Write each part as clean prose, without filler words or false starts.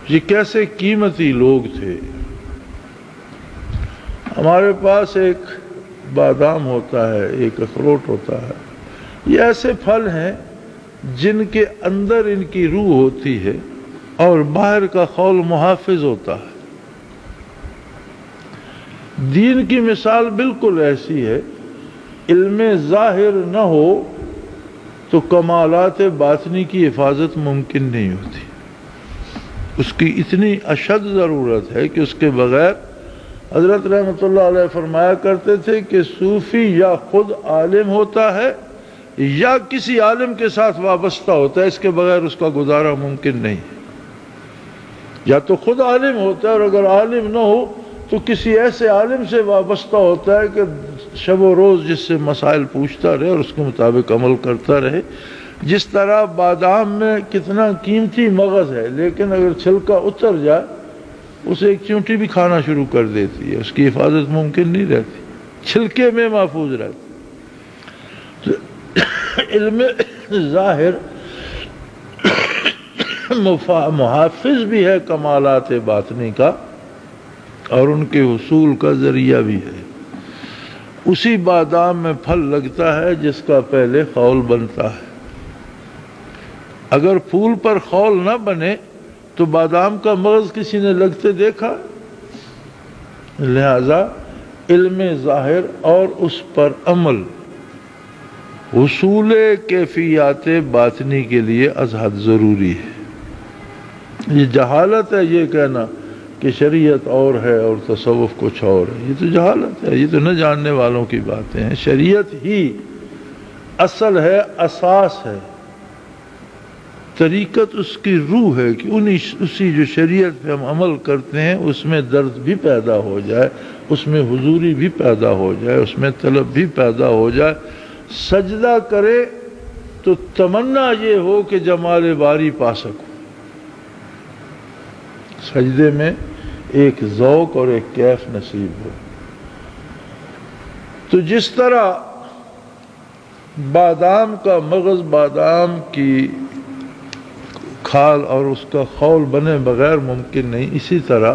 یہ کیسے قیمتی لوگ تھے۔ ہمارے پاس ایک بادام ہوتا ہے، ایک اخروٹ ہوتا ہے، یہ ایسے پھل ہیں جن کے اندر ان کی روح ہوتی ہے اور باہر کا خول محافظ ہوتا ہے۔ دین کی مثال بالکل ایسی ہے، علم ظاہر نہ ہو تو کمالات باطنی کی حفاظت ممکن نہیں ہوتی۔ اس کی اتنی اشد ضرورت ہے کہ اس کے بغیر حضرت رحمۃ اللہ علیہ فرمایا کرتے تھے کہ صوفی یا خود عالم ہوتا ہے یا کسی عالم کے ساتھ وابستہ ہوتا ہے، اس کے بغیر اس کا گزارا ممکن نہیں۔ یا تو خود عالم ہوتا ہے، اور اگر عالم نہ ہو تو کسی ایسے عالم سے وابستہ ہوتا ہے کہ شب و روز جس سے مسائل پوچھتا رہے اور اس کے مطابق عمل کرتا رہے۔ جس طرح بادام میں کتنا قیمتی مغز ہے، لیکن اگر چھلکا اتر جائے اسے ایک چونٹی بھی کھانا شروع کر دیتی ہے، اس کی حفاظت ممکن نہیں رہتی، چھلکے میں محفوظ رہتی۔ علم ظاہر محافظ بھی ہے کمالات باطنی کا، اور ان کے حصول کا ذریعہ بھی ہے۔ اسی بادام میں پھل لگتا ہے جس کا پہلے خول بنتا ہے۔ اگر پھول پر خول نہ بنے تو بادام کا مغز کسی نے لگتے دیکھا؟ لہذا علم ظاہر اور اس پر عمل حصول کیفیات باطنی کے لیے از حد ضروری ہے۔ یہ جہالت ہے یہ کہنا کہ شریعت اور ہے اور تصوف کچھ اور ہے، یہ تو جہالت ہے، یہ تو نہ جاننے والوں کی باتیں ہیں۔ شریعت ہی اصل ہے، اساس ہے، طریقت اس کی روح ہے کہ اسی جو شریعت پہ ہم عمل کرتے ہیں اس میں درد بھی پیدا ہو جائے، اس میں حضوری بھی پیدا ہو جائے، اس میں طلب بھی پیدا ہو جائے۔ سجدہ کرے تو تمنا یہ ہو کہ جمال باری پا سکوں۔ سجدے میں ایک ذوق اور ایک کیف نصیب ہو۔ تو جس طرح بادام کا مغز، بادام کی کھال اور اس کا خول بنے بغیر ممکن نہیں، اسی طرح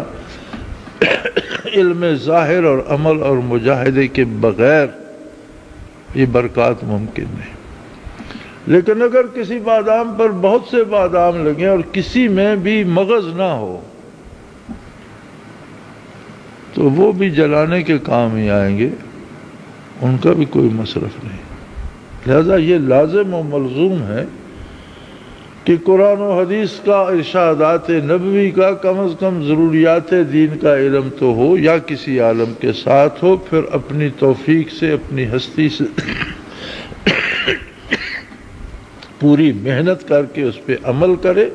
علم ظاہر اور عمل اور مجاہدے کے بغیر یہ برکات ممکن نہیں۔ لیکن اگر کسی بادام پر بہت سے بادام لگیں اور کسی میں بھی مغز نہ ہو تو وہ بھی جلانے کے کام ہی آئیں گے، ان کا بھی کوئی مصرف نہیں۔ لہذا یہ لازم و ملزوم ہے کہ قرآن و حدیث کا، ارشادات نبوی کا کم از کم ضروریات دین کا علم تو ہو، یا کسی عالم کے ساتھ ہو، پھر اپنی توفیق سے، اپنی ہستی سے پوری محنت کر کے اس پہ عمل کرے،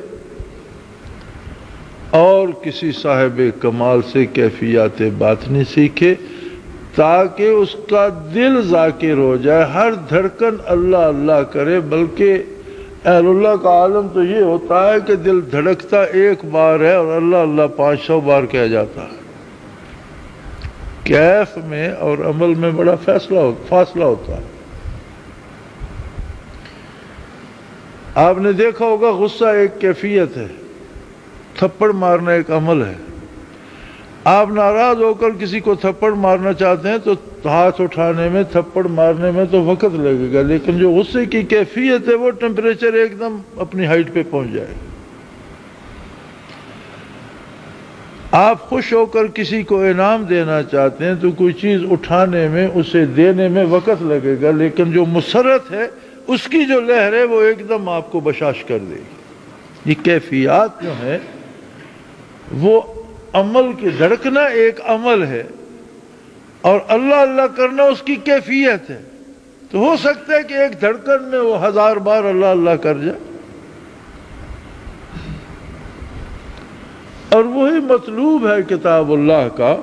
اور کسی صاحب کمال سے کیفیات باطنی سیکھے، تاکہ اس کا دل ذاکر ہو جائے، ہر دھڑکن اللہ اللہ کرے۔ بلکہ اہل اللہ کا عالم تو یہ ہوتا ہے کہ دل دھڑکتا ایک بار ہے اور اللہ اللہ 500 بار کہہ جاتا ہے۔ کیف میں اور عمل میں بڑا فاصلہ ہوتا ہے۔ آپ نے دیکھا ہوگا غصہ ایک کیفیت ہے، تھپڑ مارنا ایک عمل ہے۔ آپ ناراض ہو کر کسی کو تھپڑ مارنا چاہتے ہیں تو ہاتھ اٹھانے میں، تھپڑ مارنے میں تو وقت لگے گا، لیکن جو غصے کی کیفیت ہے وہ ٹیمپریچر ایک دم اپنی ہائٹ پہ پہنچ جائے گا۔ آپ خوش ہو کر کسی کو انعام دینا چاہتے ہیں تو کوئی چیز اٹھانے میں، اسے دینے میں وقت لگے گا، لیکن جو مسرت ہے اس کی جو لہر ہے وہ ایک دم آپ کو بشاش کر دے گی۔ یہ کیفیات جو ہیں وہ عمل کی، دھڑکنا ایک عمل ہے اور اللہ اللہ کرنا اس کی کیفیت ہے۔ تو ہو سکتا ہے کہ ایک دھڑکن میں وہ 1000 بار اللہ اللہ کر جائے، اور وہی مطلوب ہے کتاب اللہ کا